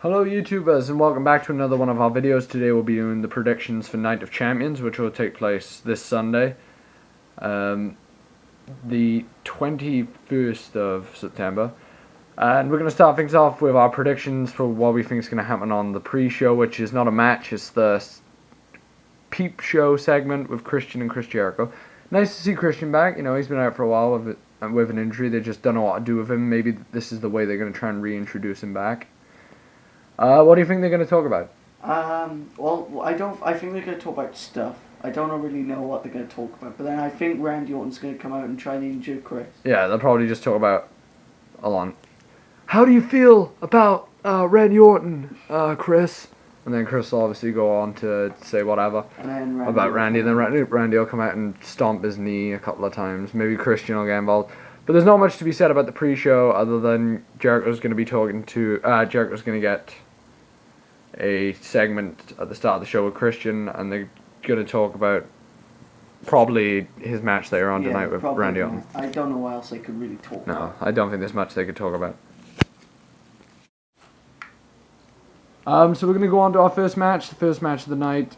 Hello YouTubers and welcome back to another one of our videos. Today we'll be doing the predictions for Night of Champions, which will take place this Sunday, the 21st of September. And we're going to start things off with our predictions for what we think is going to happen on the pre-show, which is not a match, it's the peep show segment with Christian and Chris Jericho. Nice to see Christian back. You know, he's been out for a while with an injury. They just don't know what to do with him. Maybe this is the way they're going to try and reintroduce him back. What do you think they're going to talk about? I think they're going to talk about stuff. I don't really know what they're going to talk about, but then I think Randy Orton's going to come out and try and injure Chris. Yeah, they'll probably just talk about, hold on, how do you feel about Randy Orton, Chris? And then Chris will obviously go on to say whatever about Randy, and then Randy will come out and stomp his knee a couple of times. Maybe Christian will get involved. But there's not much to be said about the pre-show other than Jericho's going to be talking to, Jericho's going to get a segment at the start of the show with Christian, and they're going to talk about probably his match later on tonight with Randy Orton. I don't know what else they could really talk about. No, I don't think there's much they could talk about. So we're going to go on to our first match. The first match of the night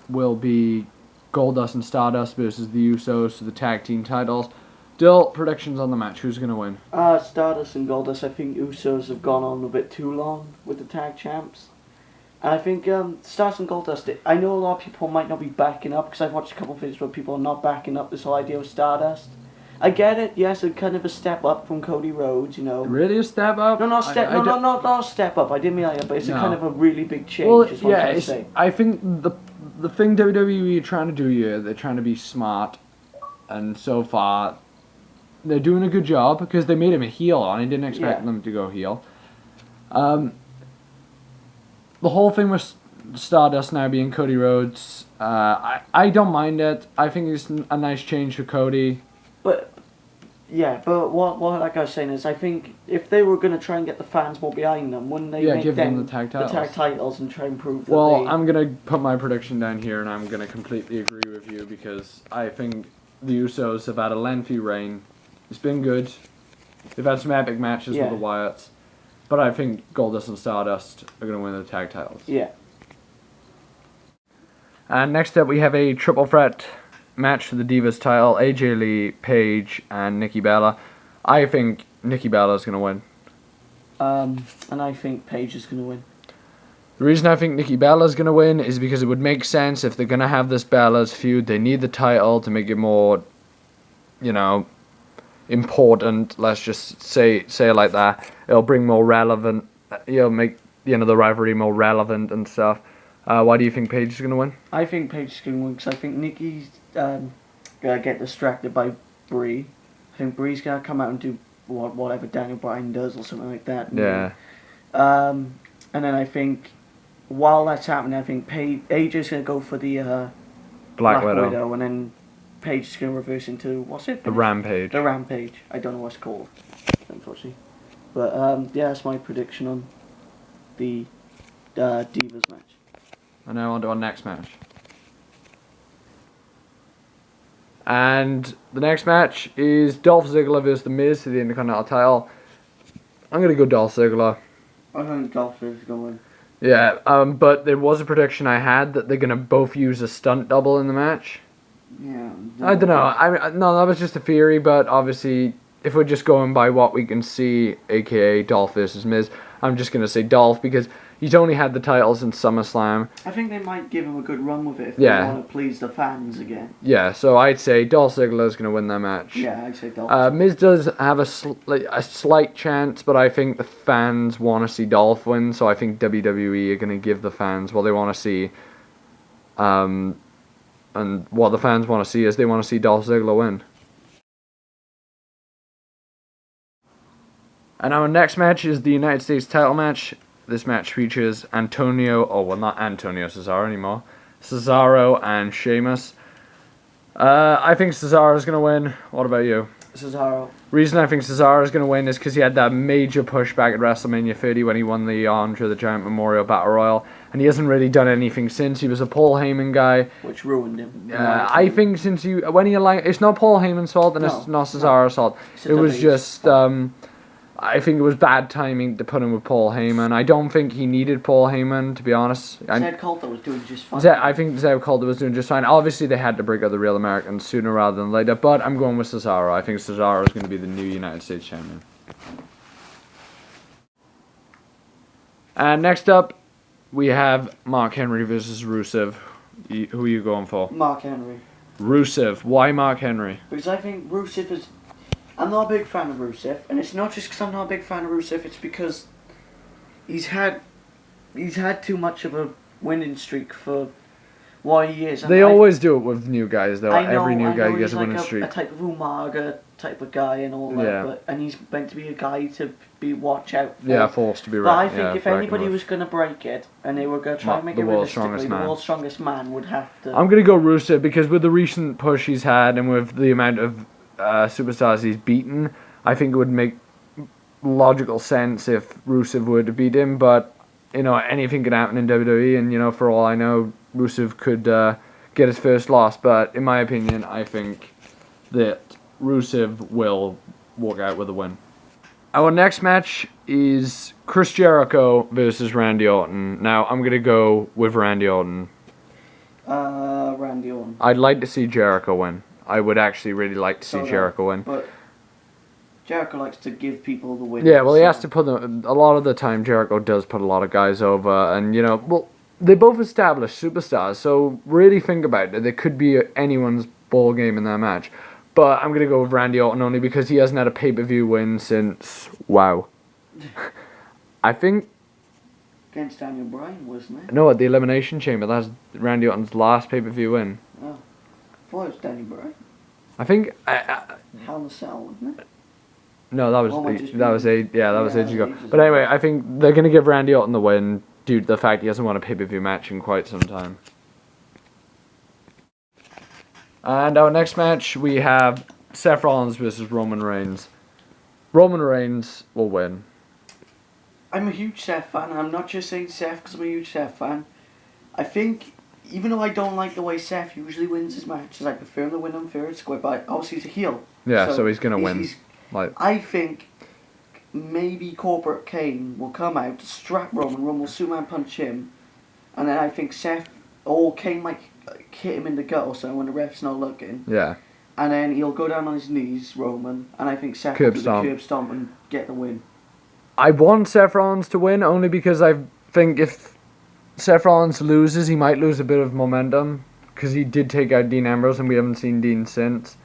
will be Goldust and Stardust versus the Usos for the tag team titles. Dill, predictions on the match. Who's going to win? Stardust and Goldust. I think Usos have gone on a bit too long with the tag champs. And I think Stardust and Goldust, I know a lot of people might not be backing up, because I've watched a couple of videos where people are not backing up this whole idea of Stardust. I get it, yes, it's kind of a step up from Cody Rhodes, you know. Really a step up? No, not a step up. I didn't mean like that, but it's a kind of a really big change. Is what I'm trying to say. I think the thing WWE are trying to do here, they're trying to be smart, and so far they're doing a good job because they made him a heel, and I didn't expect them to go heel. The whole thing with Stardust now being Cody Rhodes, I don't mind it. I think it's a nice change for Cody. But what like I was saying is, I think if they were going to try and get the fans more behind them, wouldn't they give them the tag titles and try and prove that Well, I'm going to put my prediction down here, and I'm going to completely agree with you, because I think the Usos have had a lengthy reign. It's been good. They've had some epic matches with the Wyatts. But I think Goldust and Stardust are going to win the tag titles. Yeah. And next up we have a triple threat match for the Divas title. AJ Lee, Paige, and Nikki Bella. I think Nikki Bella is going to win. And I think Paige is going to win. The reason I think Nikki Bella is going to win is because it would make sense if they're going to have this Bella's feud. They need the title to make it more, important. Let's just say it like that. It'll bring more relevant. Make the rivalry more relevant and stuff. Why do you think Paige is going to win? I think Paige is going to win because I think Nikki's gonna get distracted by Brie. I think Brie's gonna come out and do whatever Daniel Bryan does or something like that. Yeah. And then I think while that's happening, I think AJ's gonna go for the Black Widow, and then Paige is gonna reverse into what's it? The Rampage. The Rampage. I don't know what it's called, unfortunately. But that's my prediction on the Divas match. And now on to our next match. And the next match is Dolph Ziggler versus The Miz for the Intercontinental title. I'm going to go Dolph Ziggler. I think Dolph is going to win. Yeah, but there was a prediction I had that they're going to both use a stunt double in the match. Yeah. I don't know. No, that was just a theory, but obviously, if we're just going by what we can see, aka Dolph versus Miz, I'm just going to say Dolph because he's only had the titles in SummerSlam. I think they might give him a good run with it if they want to please the fans again. Yeah, so I'd say Dolph Ziggler is going to win that match. Yeah, I'd say Dolph. Miz does have a slight chance, but I think the fans want to see Dolph win, so I think WWE are going to give the fans what they want to see. And what the fans want to see is they want to see Dolph Ziggler win. And our next match is the United States title match. This match features not Antonio Cesaro anymore, Cesaro and Sheamus. I think Cesaro is going to win. What about you? Cesaro. Reason I think Cesaro is going to win is because he had that major pushback at WrestleMania 30 when he won the Andre the Giant Memorial Battle Royal, and he hasn't really done anything since. He was a Paul Heyman guy, which ruined him. I think it's not Paul Heyman's fault and it's not Cesaro's fault. It was just I think it was bad timing to put him with Paul Heyman. I don't think he needed Paul Heyman, to be honest. Zeb Coulter was doing just fine. I think Zeb Coulter was doing just fine. Obviously, they had to break up the Real Americans sooner rather than later, but I'm going with Cesaro. I think Cesaro is going to be the new United States champion. And next up, we have Mark Henry versus Rusev. Who are you going for? Mark Henry. Rusev. Why Mark Henry? Because I think Rusev is... I'm not a big fan of Rusev, and it's not just because I'm not a big fan of Rusev, it's because he's had too much of a winning streak for what he is. They always do it with new guys, though. Every new guy gets a winning like streak. a type of Umaga type of guy and all that, and he's meant to be a guy to be watch out for. Yeah, forced to be right. right. But I think if anybody was going to break it, and they were going to try and make it realistically, the world's strongest man would have to... I'm going to go Rusev, because with the recent push he's had, and with the amount of superstars he's beaten, I think it would make logical sense if Rusev were to beat him, but, you know, anything can happen in WWE, and, you know, for all I know, Rusev could get his first loss, but in my opinion, I think that Rusev will walk out with a win. Our next match is Chris Jericho versus Randy Orton. Now, I'm going to go with Randy Orton. Randy Orton. I'd like to see Jericho win. I would actually really like to see Jericho win. But Jericho likes to give people the win. Yeah, well, he has to put them... A lot of the time, Jericho does put a lot of guys over, and, you know, well, they both established superstars, so really think about it. There could be anyone's ball game in that match. But I'm going to go with Randy Orton only because he hasn't had a pay-per-view win since... Wow. I think... Against Daniel Bryan, wasn't it? No, at the Elimination Chamber. That's Randy Orton's last pay-per-view win. Oh. I thought it was Daniel Bryan. I think... Hell in a Cell, wasn't it? No, that was ages ago. But anyway, I think they're going to give Randy Orton the win due to the fact he hasn't won a pay-per-view match in quite some time. And our next match, we have Seth Rollins versus Roman Reigns. Roman Reigns will win. I'm a huge Seth fan. I'm not just saying Seth because I'm a huge Seth fan. I think, even though I don't like the way Seth usually wins his matches, I prefer him to win on fair and square, but obviously he's a heel. Yeah, so he's going to win. I think maybe Corporate Kane will come out, strap Roman will Superman punch him, and then I think Seth or Kane might hit him in the gut or something when the ref's not looking. Yeah. And then he'll go down on his knees, Roman, and I think Seth will do the curb stomp and get the win. I want Seth Rollins to win only because I think if Seth Rollins loses, he might lose a bit of momentum because he did take out Dean Ambrose and we haven't seen Dean since.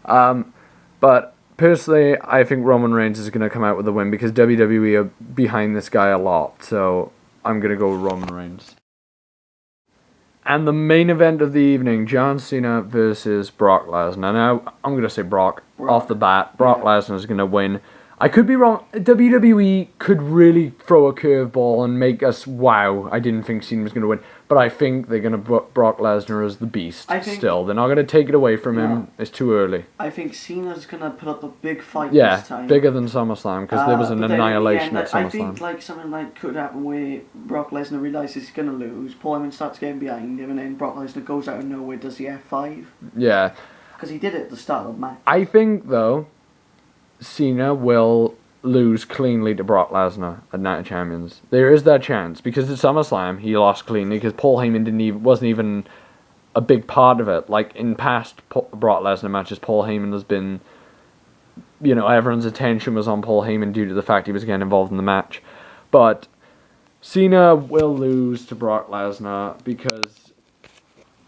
But personally, I think Roman Reigns is going to come out with a win because WWE are behind this guy a lot. So I'm going to go with Roman Reigns. And the main event of the evening, John Cena versus Brock Lesnar. Now, I'm going to say Brock off the bat. Brock Lesnar is going to win. I could be wrong. WWE could really throw a curveball and make us, wow, I didn't think Cena was going to win. But I think they're going to put Brock Lesnar as the beast still. They're not going to take it away from him. It's too early. I think Cena's going to put up a big fight this time. Yeah, bigger than SummerSlam because there was an annihilation at SummerSlam. I think like something like could happen where Brock Lesnar realises he's going to lose, Paul Heyman starts getting behind him, and then Brock Lesnar goes out of nowhere, does the F5. Yeah. Because he did it at the start of the match. I think, though, Cena will lose cleanly to Brock Lesnar at Night of Champions. There is that chance because at SummerSlam he lost cleanly because Paul Heyman wasn't even a big part of it. Like in past Brock Lesnar matches, Paul Heyman has been, you know, everyone's attention was on Paul Heyman due to the fact he was getting involved in the match. But Cena will lose to Brock Lesnar because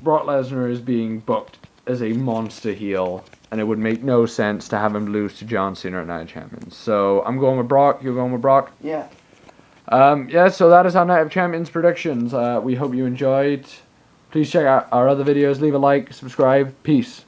Brock Lesnar is being booked as a monster heel, and it would make no sense to have him lose to John Cena at Night of Champions. So I'm going with Brock. You're going with Brock? Yeah. So that is our Night of Champions predictions. We hope you enjoyed. Please check out our other videos. Leave a like, subscribe. Peace.